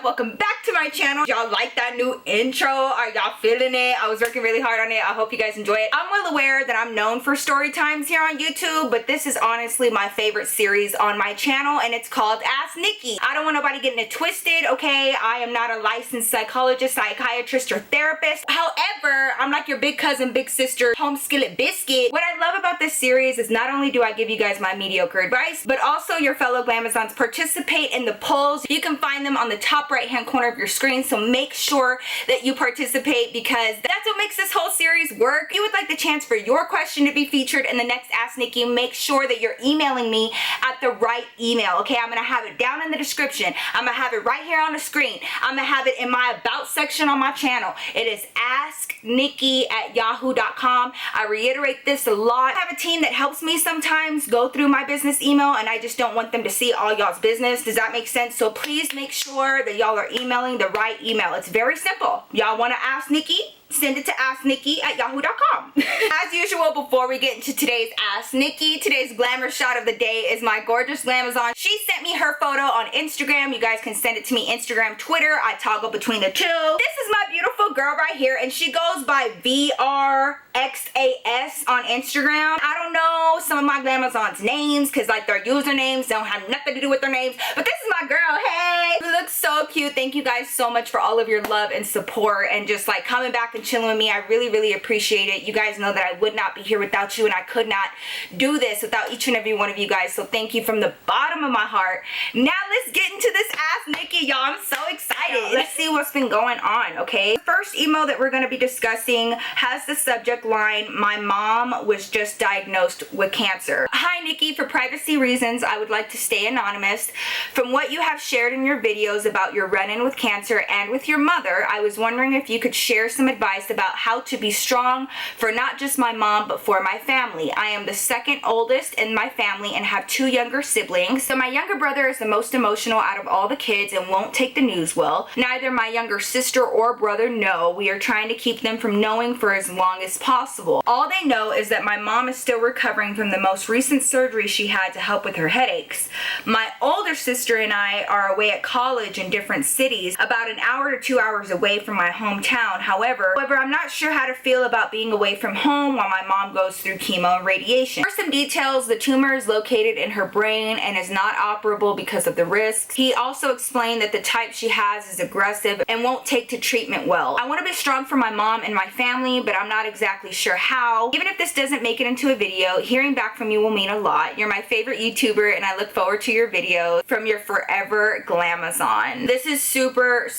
welcome back to my channel. Y'all like that new intro? Are y'all feeling it? I was working really hard on it. I hope you guys enjoy it. I'm well aware that I'm known for story times here on YouTube, but this is honestly my favorite series on my channel, and it's called Ask Nikki. I don't want nobody getting it twisted, okay? I am not a licensed psychologist, psychiatrist, or therapist. However, I'm like your big cousin, big sister, home skillet biscuit. What I love about this series is not only do I give you guys my mediocre advice, but also your fellow Glamazons participate in the polls. You can find them on the top right hand corner of your screen, so make sure that you participate because that's what makes this whole series work. If you would like the chance for your question to be featured in the next Ask Nikki, make sure that you're emailing me at the right email, okay? I'm gonna have it down in the description. I'm gonna have it right here on the screen. I'm gonna have it in my about section on my channel. It is asknikki@yahoo.com. I reiterate this a lot. I have a team that helps me sometimes go through my business email, and I just don't want them to see all y'all's business. Does that make sense? So please make sure that y'all are emailing the right email. It's very simple. Y'all want to ask Nikki? Send it to AskNikki@yahoo.com. As usual, before we get into today's Ask Nikki, today's glamour shot of the day is my gorgeous Glamazon. She sent me her photo on Instagram. You guys can send it to me Instagram, Twitter. I toggle between the two. This is my beautiful girl right here, and she goes by VRXAS on Instagram. I don't know some of my Glamazons' names because like their usernames don't have nothing to do with their names, but this is my girl. Hey, you look so cute. Thank you guys so much for all of your love and support and just like coming back and chilling with me. I really appreciate it. You guys know that I would not be here without you, and I could not do this without each and every one of you guys, so thank you from the bottom of my heart. Now let's get into this Ask Nikki, y'all. I'm so excited. Let's see what's been going on, okay? The first email that we're going to be discussing has the subject line, "My mom was just diagnosed with cancer." Hi Nikki, for privacy reasons I would like to stay anonymous. From what you have shared in your videos about your run-in with cancer and with your mother, I was wondering if you could share some advice about how to be strong for not just my mom but for my family. I am the second oldest in my family and have two younger siblings. So my younger brother is the most emotional out of all the kids and won't take the news well. Neither my younger sister or brother know. We are trying to keep them from knowing for as long as possible. All they know is that my mom is still recovering from the most recent surgery she had to help with her headaches. My older sister and I are away at college in different cities, about an hour to 2 hours away from my hometown. However, I'm not sure how to feel about being away from home while my mom goes through chemo and radiation. For some details, the tumor is located in her brain and is not operable because of the risks. He also explained that the type she has is aggressive and won't take to treatment well. I want to be strong for my mom and my family, but I'm not exactly sure how. Even if this doesn't make it into a video, hearing back from you will mean a lot. You're my favorite YouTuber, and I look forward to your videos. From your forever Glamazon. This is super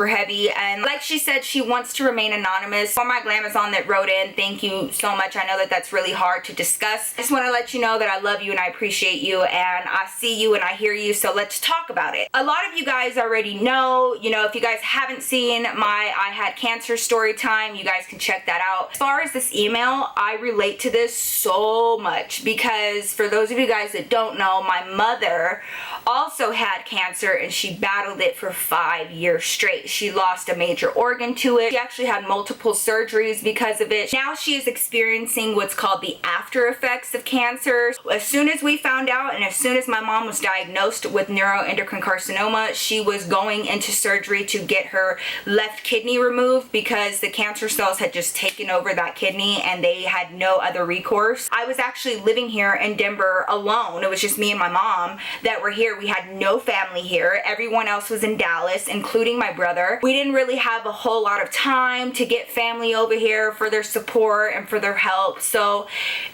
heavy, and like she said, she wants to remain anonymous. For my Glamazon that wrote in, thank you so much. I know that that's really hard to discuss. I just want to let you know that I love you and I appreciate you, and I see you and I hear you, so let's talk about it. A lot of you guys already know, if you guys haven't seen my I had cancer story time, you guys can check that out. As far as this email, I relate to this so much because for those of you guys that don't know, my mother also had cancer and she battled it for 5 years straight. She lost a major organ to it. She actually had multiple surgeries because of it. Now she is experiencing what's called the after effects of cancer. As soon as we found out and as soon as my mom was diagnosed with neuroendocrine carcinoma, she was going into surgery to get her left kidney removed because the cancer cells had just taken over that kidney and they had no other recourse. I was actually living here in Denver alone. It was just me and my mom that were here. We had no family here. Everyone else was in Dallas, including my brother. We didn't really have a whole lot of time to get family over here for their support and for their help. So,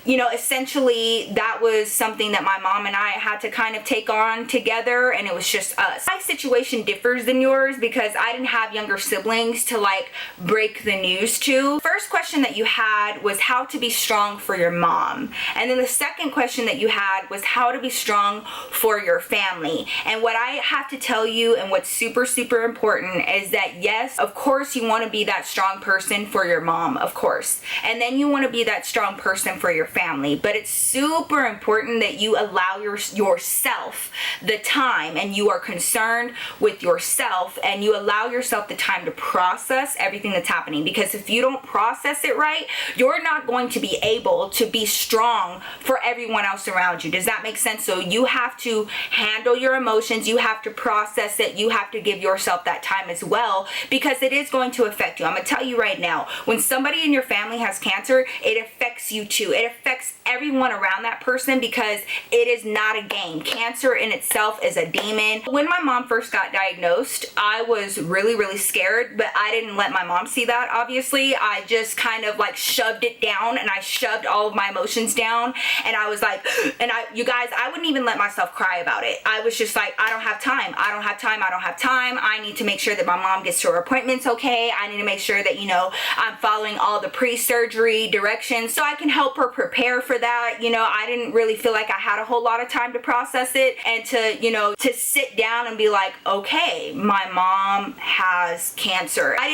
essentially that was something that my mom and I had to kind of take on together, and it was just us. My situation differs than yours because I didn't have younger siblings to like break the news to. First question that you had was how to be strong for your mom. And then the second question that you had was how to be strong for your family. And what I have to tell you and what's super important is that yes, of course you want to be that strong person for your mom, of course. And then you want to be that strong person for your family. But it's super important that you allow yourself the time and you are concerned with yourself and you allow yourself the time to process everything that's happening. Because if you don't process it right, you're not going to be able to be strong for everyone else around around you. Does that make sense? So you have to handle your emotions. You have to process it. You have to give yourself that time as well, because it is going to affect you. I'm going to tell you right now, when somebody in your family has cancer, it affects you too. It affects everyone around that person, because it is not a game. Cancer in itself is a demon. When my mom first got diagnosed, I was really, really scared, but I didn't let my mom see that, obviously. I just kind of like shoved it down, and I shoved all of my emotions down, and I was like, you guys, I wouldn't even let myself cry about it. I was just like, I don't have time. I don't have time. I don't have time. I need to make sure that my mom gets to her appointments okay. I need to make sure that, you know, I'm following all the pre-surgery directions so I can help her prepare for that. You know, I didn't really feel like I had a whole lot of time to process it and to, you know, to sit down and be like, okay, my mom has cancer. I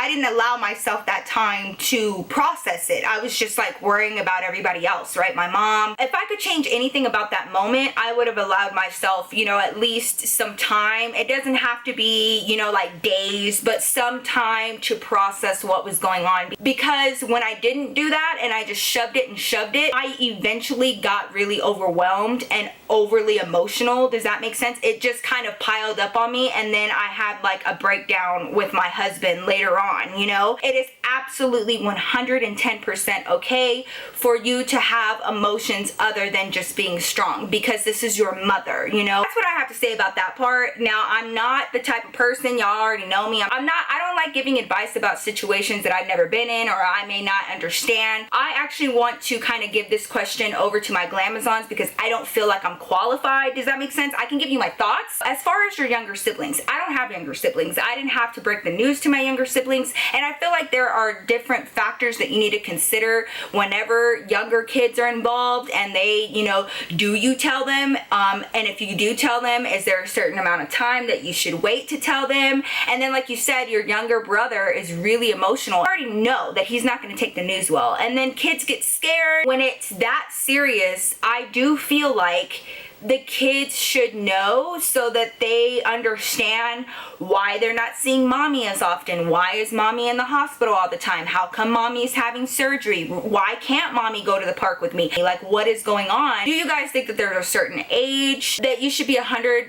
didn't allow myself that time to process it. I was just like worrying about everybody else, right? My mom. If I could change anything about that moment, I would have allowed myself, you know, at least some time. It doesn't have to be, you know, like days, but some time to process what was going on. Because when I didn't do that and I just shoved it, I eventually got really overwhelmed and overly emotional. Does that make sense? It just kind of piled up on me, and then I had like a breakdown with my husband later on, you know? It is absolutely 110% okay for you to have emotions other than just being strong, because this is your mother, you know? That's what I have to say about that part. Now, I'm not the type of person, y'all already know me, I don't like giving advice about situations that I've never been in or I may not understand. I actually want to kind of give this question over to my Glamazons, because I don't feel like I'm qualified. Does that make sense? I can give you my thoughts. As far as your younger siblings, I don't have younger siblings. I didn't have to break the news to my younger siblings, and I feel like there are different factors that you need to consider whenever younger kids are involved, and they, you know, do you tell them? And if you do tell them, is there a certain amount of time that you should wait to tell them? And then, like you said, your younger brother is really emotional. You already know that he's not going to take the news well, and then kids get scared. When it's that serious, I do feel like the kids should know, so that they understand why they're not seeing mommy as often. Why is mommy in the hospital all the time? How come mommy is having surgery? Why can't mommy go to the park with me? Like, what is going on? Do you guys think that there's a certain age that you should be 100%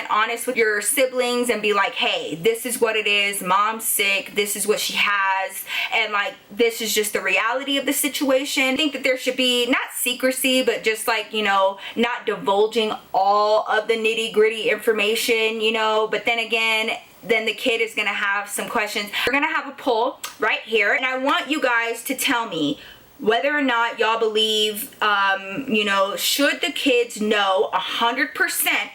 honest with your siblings and be like, hey, this is what it is. Mom's sick. This is what she has. And like, this is just the reality of the situation. I think that there should be not secrecy, but just like, you know, not divulging all of the nitty-gritty information, you know. But then again, then the kid is gonna have some questions. We're gonna have a poll right here, and I want you guys to tell me whether or not y'all believe, you know, should the kids know 100%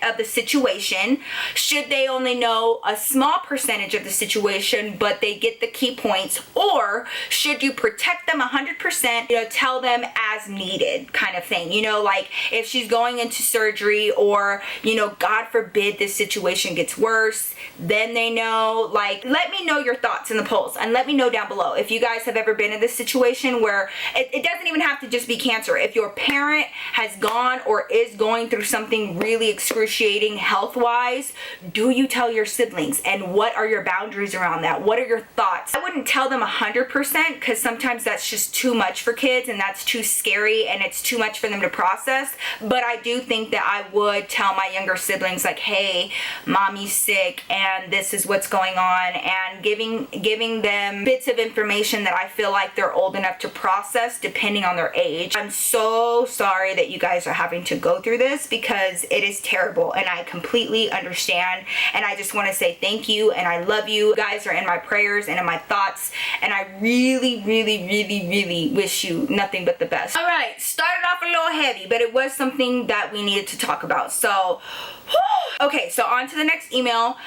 of the situation? Should they only know a small percentage of the situation, but they get the key points? Or should you protect them 100%, you know, tell them as needed kind of thing? You know, like if she's going into surgery, or, you know, God forbid this situation gets worse, then they know. Like, let me know your thoughts in the polls, and let me know down below if you guys have ever been in this situation where it doesn't even have to just be cancer. If your parent has gone or is going through something really excruciating health-wise, do you tell your siblings? And what are your boundaries around that? What are your thoughts? I wouldn't tell them 100%, because sometimes that's just too much for kids, and that's too scary, and it's too much for them to process. But I do think that I would tell my younger siblings, like, hey, mommy's sick, and this is what's going on, and giving them bits of information that I feel like they're old enough to process, depending on their age. I'm so sorry that you guys are having to go through this, because it is terrible, and I completely understand, and I just want to say thank you, and I love you. You guys are in my prayers and in my thoughts, and I really, really, really, really wish you nothing but the best. All right, started off a little heavy, but it was something that we needed to talk about. So, okay, so on to the next email.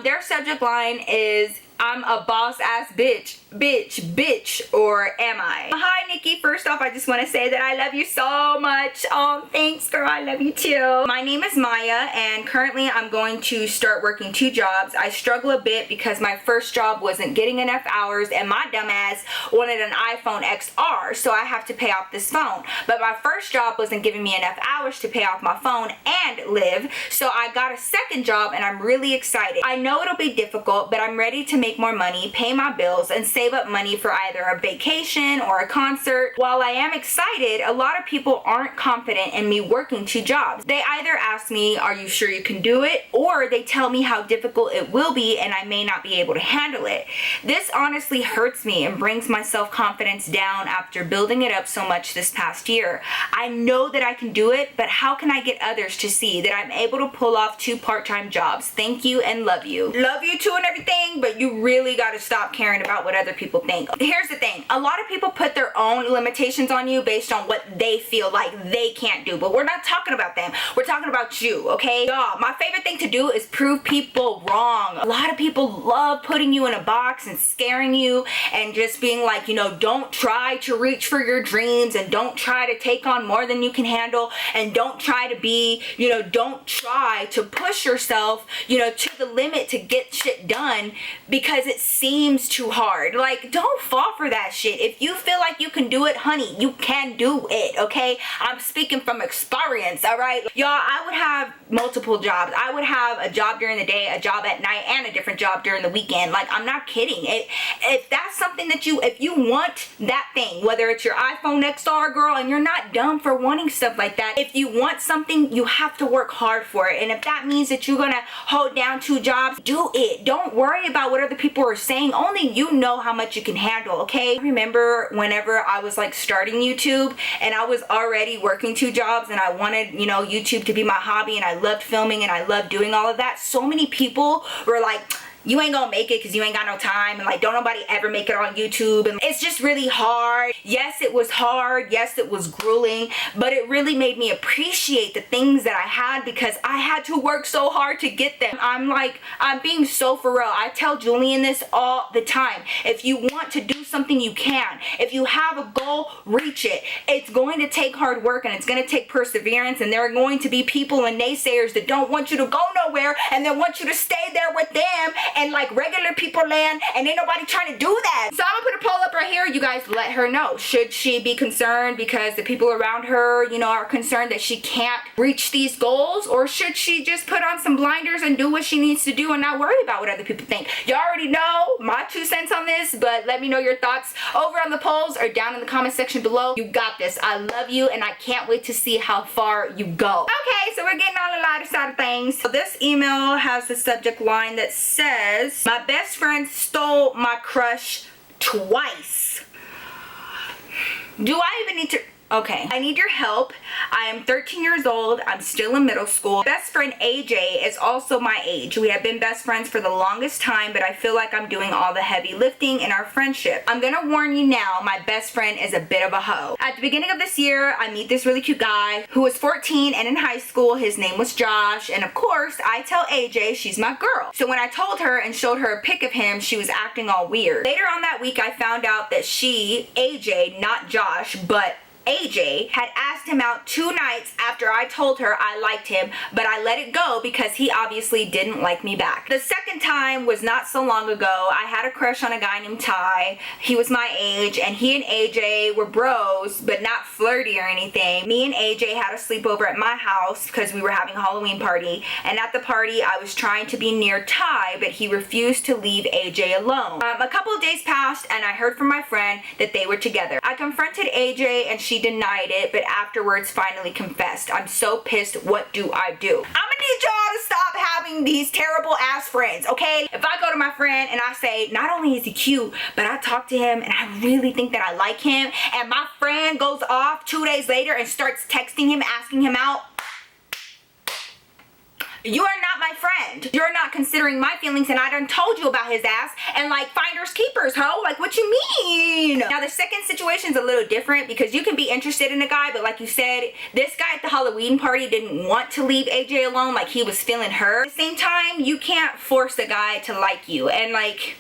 Their subject line is, I'm a boss ass bitch, or am I? Hi Nikki, first off, I just want to say that I love you so much. Oh, thanks girl, I love you too. My name is Maya, and currently I'm going to start working 2 jobs. I struggle a bit because my first job wasn't getting enough hours, and my dumbass wanted an iPhone XR, so I have to pay off this phone. But my first job wasn't giving me enough hours to pay off my phone and live, so I got a second job, and I'm really excited. I know it'll be difficult, but I'm ready to make make more money, pay my bills, and save up money for either a vacation or a concert. While I am excited, a lot of people aren't confident in me working 2 jobs. They either ask me, are you sure you can do it? Or they tell me how difficult it will be and I may not be able to handle it. This honestly hurts me and brings my self-confidence down after building it up so much this past year. I know that I can do it, but how can I get others to see that I'm able to pull off 2 part-time jobs? Thank you and love you. Love you too and everything, but you really got to stop caring about what other people think. Here's the thing. A lot of people put their own limitations on you based on what they feel like they can't do, but we're not talking about them. We're talking about you, okay? Y'all, my favorite thing to do is prove people wrong. A lot of people love putting you in a box and scaring you and just being like, you know, don't try to reach for your dreams and don't try to take on more than you can handle and don't try to be, you know, don't try to push yourself, you know, to the limit to get shit done because it seems too hard. Like, don't fall for that shit. If you feel like you can do it, honey, you can do it, okay? I'm speaking from experience, all right? Y'all, I would have multiple jobs. I would have a job during the day, a job at night, and a different job during the weekend. Like, I'm not kidding. If that's something that if you want that thing, whether it's your iPhone XR, girl, and you're not dumb for wanting stuff like that, if you want something, you have to work hard for it. And if that means that you're gonna hold down 2 jobs, do it. Don't worry about what other people are saying. Only you know how much you can handle, okay? I remember whenever I was like starting YouTube and I was already working 2 jobs and I wanted, you know, YouTube to be my hobby and I loved filming and I loved doing all of that, so many people were like, you ain't gonna make it because you ain't got no time, and like, don't nobody ever make it on YouTube, and it's just really hard. Yes, it was hard. Yes, it was grueling, but it really made me appreciate the things that I had because I had to work so hard to get them. I'm being so for real. I tell Julian this all the time. If you want to do something, you can. If you have a goal, reach it. It's going to take hard work and it's going to take perseverance, and there are going to be people and naysayers that don't want you to go nowhere and they want you to stay there with them and like regular people land, and ain't nobody trying to do that. So I'm gonna put a poll up right here. You guys let her know. Should she be concerned because the people around her, you know, are concerned that she can't reach these goals, or should she just put on some blinders and do what she needs to do and not worry about what other people think? You already know my 2 cents on this, but let me know your thoughts over on the polls or down in the comment section below. You got this. I love you and I can't wait to see how far you go. Okay, so we're getting on the lighter side of things. So this email has the subject line that says, my best friend stole my crush twice. Do I even need to... Okay, I need your help. I am 13 years old. I'm still in middle school. Best friend AJ is also my age. We have been best friends for the longest time, but I feel like I'm doing all the heavy lifting in our friendship. I'm gonna warn you now, my best friend is a bit of a hoe. At the beginning of this year, I meet this really cute guy who was 14 and in high school. His name was Josh, and of course, I tell AJ she's my girl. So when I told her and showed her a pic of him, she was acting all weird. Later on that week, I found out that she, AJ, not Josh, but AJ, had asked him out 2 nights after I told her I liked him, but I let it go because he obviously didn't like me back. The second time was not so long ago. I had a crush on a guy named Ty. He was my age, and he and AJ were bros, but not flirty or anything. Me and AJ had a sleepover at my house because we were having a Halloween party, and at the party I was trying to be near Ty, but he refused to leave AJ alone. A couple of days passed, and I heard from my friend that they were together. I confronted AJ, and she denied it, but afterwards finally confessed. I'm so pissed. What do I do? I'm gonna need y'all to stop having these terrible ass friends, okay? If I go to my friend and I say, not only is he cute, but I talked to him and I really think that I like him, and my friend goes off 2 days later and starts texting him, asking him out, you are not my friend. You're not considering my feelings, and I done told you about his ass, and like, finders keepers, ho? Like, what you mean? Now, the second situation's a little different because you can be interested in a guy, but like you said, this guy at the Halloween party didn't want to leave AJ alone, like he was feeling her. At the same time, you can't force a guy to like you, and like,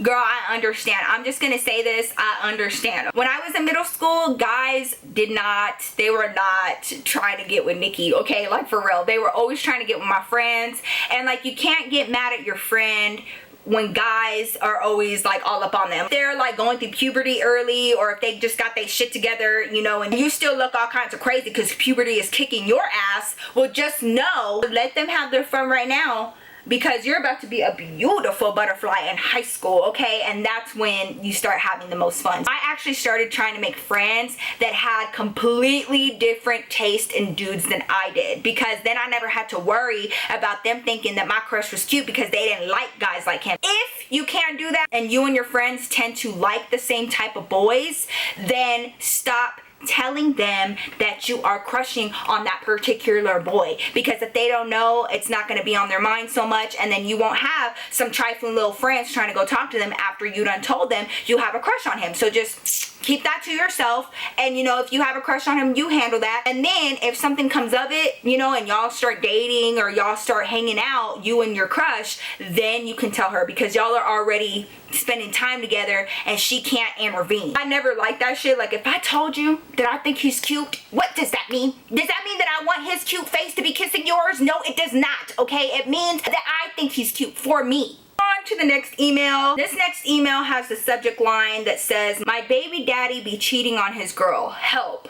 girl, I understand. I'm just gonna say this, I understand. When I was in middle school, guys they were not trying to get with Nikki, okay? Like, for real. They were always trying to get with my friends, and like, you can't get mad at your friend when guys are always like all up on them. They're like going through puberty early, or if they just got their shit together, you know, and you still look all kinds of crazy because puberty is kicking your ass. Well, just know, let them have their fun right now. because you're about to be a beautiful butterfly in high school, okay? And that's when you start having the most fun. I actually started trying to make friends that had completely different taste in dudes than I did, because then I never had to worry about them thinking that my crush was cute because they didn't like guys like him. If you can't do that and you and your friends tend to like the same type of boys, then stop telling them that you are crushing on that particular boy, because if they don't know, it's not going to be on their mind so much, and then you won't have some trifling little friends trying to go talk to them after you done told them you have a crush on him. So just keep that to yourself, and you know, if you have a crush on him, you handle that. And then if something comes of it, you know, and y'all start dating or y'all start hanging out, you and your crush, then you can tell her, because y'all are already spending time together and she can't intervene. I never liked that shit. Like, if I told you that I think he's cute, what does that mean? Does that mean that I want his cute face to be kissing yours? No, it does not, okay? It means that I think he's cute for me. On to the next email. This next email has the subject line that says, "My baby daddy be cheating on his girl. Help."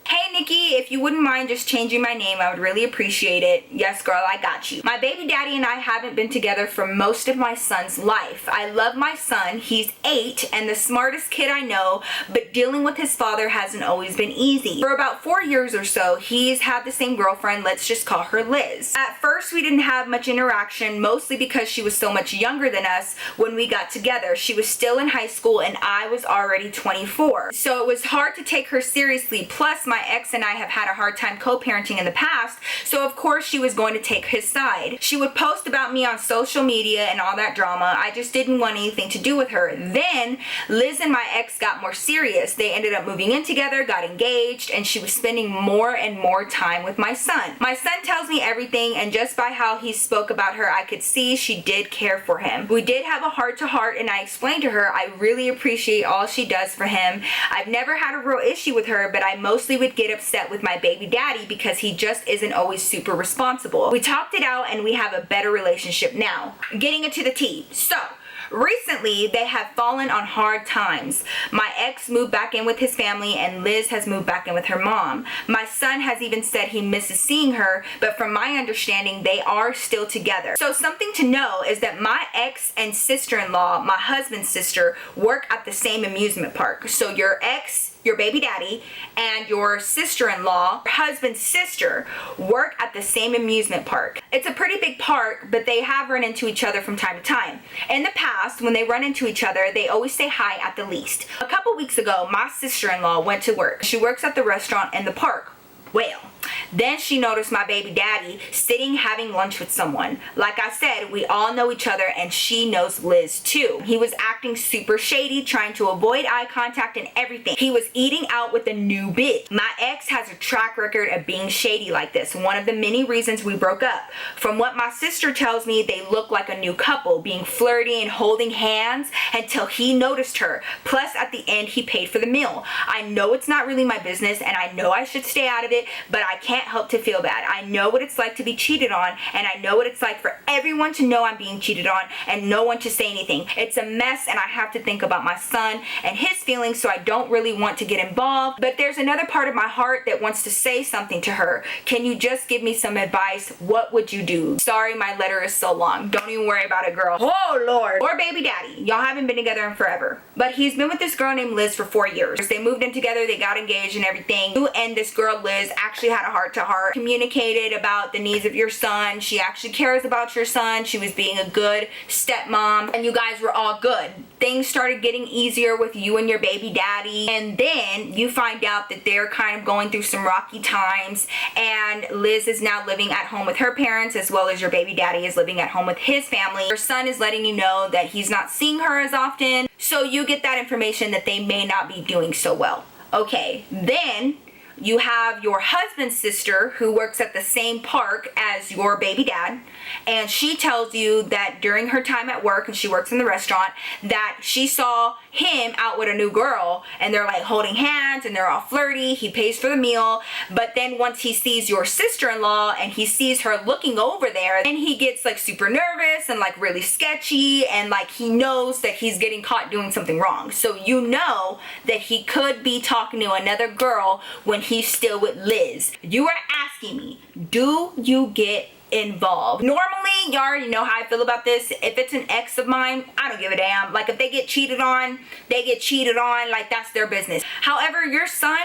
Hey Nikki, if you wouldn't mind just changing my name, I would really appreciate it. Yes girl, I got you. My baby daddy and I haven't been together for most of my son's life. I love my son, he's 8 and the smartest kid I know, but dealing with his father hasn't always been easy. For about 4 years or so, he's had the same girlfriend, let's just call her Liz. At first we didn't have much interaction, mostly because she was so much younger than us when we got together. She was still in high school and I was already 24. So it was hard to take her seriously, plus my ex and I have had a hard time co-parenting in the past, so of course she was going to take his side. She would post about me on social media and all that drama. I just didn't want anything to do with her. Then Liz and my ex got more serious. They ended up moving in together, got engaged, and she was spending more and more time with my son. My son tells me everything, and just by how he spoke about her, I could see she did care for him. We did have a heart-to-heart, and I explained to her I really appreciate all she does for him. I've never had a real issue with her, but I mostly would get upset with my baby daddy because he just isn't always super responsible. We talked it out and we have a better relationship now. Getting into the tea. So, recently, they have fallen on hard times. My ex moved back in with his family and Liz has moved back in with her mom. My son has even said he misses seeing her, but from my understanding, they are still together. So something to know is that my ex and sister-in-law, my husband's sister, work at the same amusement park. So your ex, your baby daddy, and your sister-in-law, your husband's sister, work at the same amusement park. It's a pretty big park, but they have run into each other from time to time. In the past, when they run into each other, they always say hi at the least. A couple weeks ago, my sister-in-law went to work. She works at the restaurant in the park. Well, then she noticed my baby daddy sitting having lunch with someone. Like I said, we all know each other and she knows Liz too. He was acting super shady, trying to avoid eye contact and everything. He was eating out with a new bitch. My ex has a track record of being shady like this, one of the many reasons we broke up. From what my sister tells me, they look like a new couple, being flirty and holding hands until he noticed her. Plus, at the end, he paid for the meal. I know it's not really my business and I know I should stay out of it, but I can't help to feel bad. I know what it's like to be cheated on, and I know what it's like for everyone to know I'm being cheated on and no one to say anything. It's a mess and I have to think about my son and his feelings, so I don't really want to get involved, but there's another part of my heart that wants to say something to her. Can you just give me some advice? What would you do? Sorry, my letter is so long. Don't even worry about it, girl. Oh Lord. Or baby daddy. Y'all haven't been together in forever, but he's been with this girl named Liz for 4 years. They moved in together, they got engaged and everything. You and this girl Liz actually had a heart-to-heart, communicated about the needs of your son. She actually cares about your son. She was being a good stepmom and you guys were all good. Things started getting easier with you and your baby daddy, and then you find out that they're kind of going through some rocky times, and Liz is now living at home with her parents, as well as your baby daddy is living at home with his family. Your son is letting you know that he's not seeing her as often, so you get that information that they may not be doing so well. Okay, then you have your husband's sister who works at the same park as your baby dad, and she tells you that during her time at work, and she works in the restaurant, that she saw him out with a new girl and they're like holding hands and they're all flirty. He pays for the meal, but then once he sees your sister-in-law and he sees her looking over there, then he gets like super nervous and like really sketchy, and like he knows that he's getting caught doing something wrong. So you know that he could be talking to another girl when he's still with Liz. You are asking me, do you get involved. Normally, you already know how I feel about this. If it's an ex of mine, I don't give a damn. Like, if they get cheated on, they get cheated on. Like, that's their business. However, your son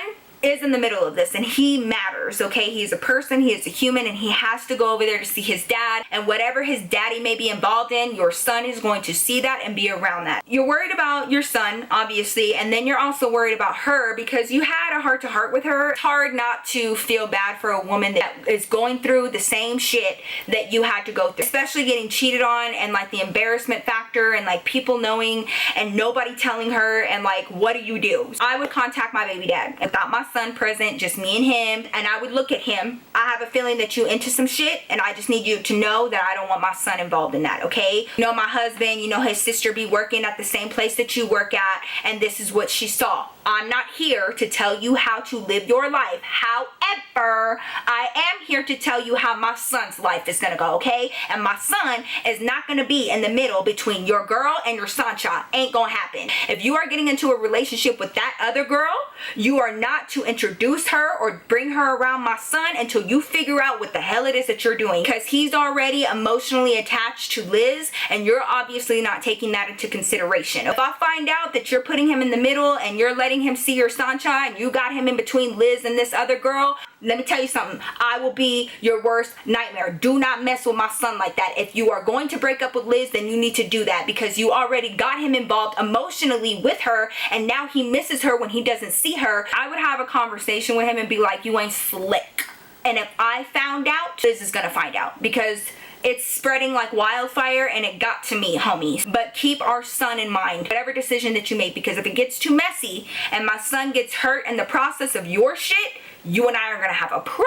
is in the middle of this and he matters, okay? He's a person, he is a human, and he has to go over there to see his dad, and whatever his daddy may be involved in, your son is going to see that and be around that. You're worried about your son, obviously, and then you're also worried about her because you had a heart-to-heart with her. It's hard not to feel bad for a woman that is going through the same shit that you had to go through, especially getting cheated on, and like the embarrassment factor, and like people knowing and nobody telling her, and like, what do? I would contact my baby dad without my son present, just me and him, and I would look at him. I have a feeling that you into some shit, and I just need you to know that I don't want my son involved in that, okay? You know, my husband, you know, his sister be working at the same place that you work at, and this is what she saw. I'm not here to tell you how to live your life. However, I am here to tell you how my son's life is gonna go, okay? And my son is not gonna be in the middle between your girl and your sancha. Ain't gonna happen. If you are getting into a relationship with that other girl, you are not to introduce her or bring her around my son until you figure out what the hell it is that you're doing, because he's already emotionally attached to Liz, and you're obviously not taking that into consideration. If I find out that you're putting him in the middle and you're letting him see your sancha, and you got him in between Liz and this other girl, let me tell you something. I will be your worst nightmare. Do not mess with my son like that. If you are going to break up with Liz, then you need to do that, because you already got him involved emotionally with her, and now he misses her when he doesn't see her. I would have a conversation with him and be like, you ain't slick. And if I found out, Liz is gonna find out, because it's spreading like wildfire, and it got to me, homies. But keep our son in mind, whatever decision that you make, because if it gets too messy and my son gets hurt in the process of your shit, you and I are gonna have a problem.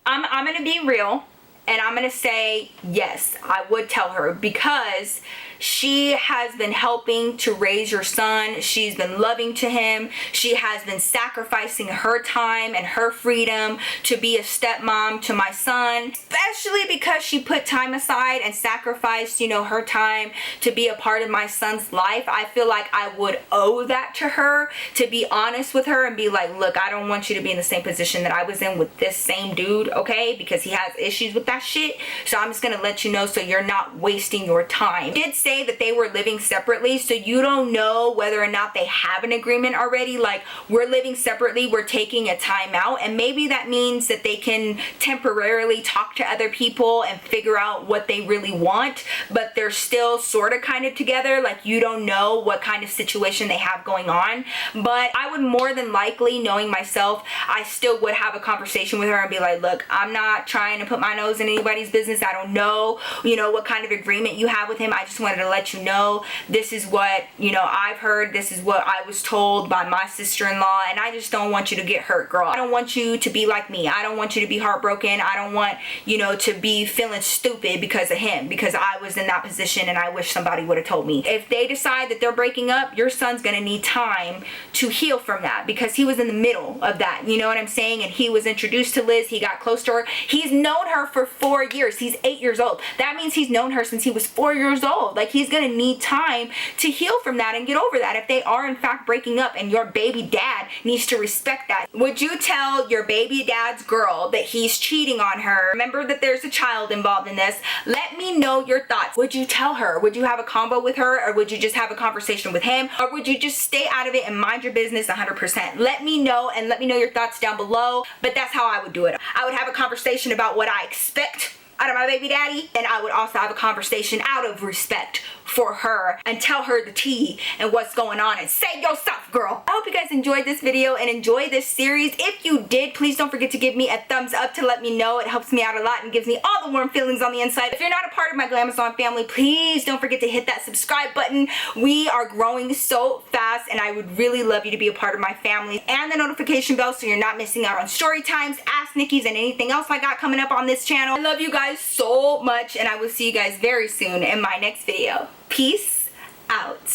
I'm gonna be real, and I'm gonna say, yes, I would tell her, because she has been helping to raise your son. She's been loving to him. She has been sacrificing her time and her freedom to be a stepmom to my son, especially because she put time aside and sacrificed, you know, her time to be a part of my son's life. I feel like I would owe that to her, to be honest with her and be like, look, I don't want you to be in the same position that I was in with this same dude, okay? Because he has issues with that shit. So I'm just gonna let you know so you're not wasting your time. Did say that they were living separately, so you don't know whether or not they have an agreement already, like, we're living separately, we're taking a time out, and maybe that means that they can temporarily talk to other people and figure out what they really want, but they're still sort of kind of together. Like, you don't know what kind of situation they have going on. But I would more than likely, knowing myself, I still would have a conversation with her and be like, look, I'm not trying to put my nose in anybody's business. I don't know, you know, what kind of agreement you have with him. I just wanted to let you know, this is what, you know, I've heard, this is what I was told by my sister-in-law, and I just don't want you to get hurt, girl. I don't want you to be like me. I don't want you to be heartbroken. I don't want, you know, to be feeling stupid because of him, because I was in that position and I wish somebody would have told me. If they decide that they're breaking up, your son's gonna need time to heal from that, because he was in the middle of that, you know what I'm saying? And he was introduced to Liz, he got close to her. He's known her for 4 years. He's 8 years old. That means he's known her since he was 4 years old. Like, he's gonna need time to heal from that and get over that if they are in fact breaking up, and your baby dad needs to respect that. Would you tell your baby dad's girl that he's cheating on her? Remember that there's a child involved in this. Let me know your thoughts. Would you tell her? Would you have a combo with her, or would you just have a conversation with him, or would you just stay out of it and mind your business 100%? Let me know, and let me know your thoughts down below. But that's how I would do it. I would have a conversation about what I expect out of my baby daddy, and I would also have a conversation out of respect for her and tell her the tea and what's going on, and save yourself, girl. I hope you guys enjoyed this video and enjoy this series. If you did, please don't forget to give me a thumbs up to let me know. It helps me out a lot and gives me all the warm feelings on the inside. If you're not a part of my Glamour family, please don't forget to hit that subscribe button. We are growing so fast, and I would really love you to be a part of my family, and the notification bell so you're not missing out on story times, Ask Nikki's, and anything else I got coming up on this channel. I love you guys so much, and I will see you guys very soon in my next video. Peace out.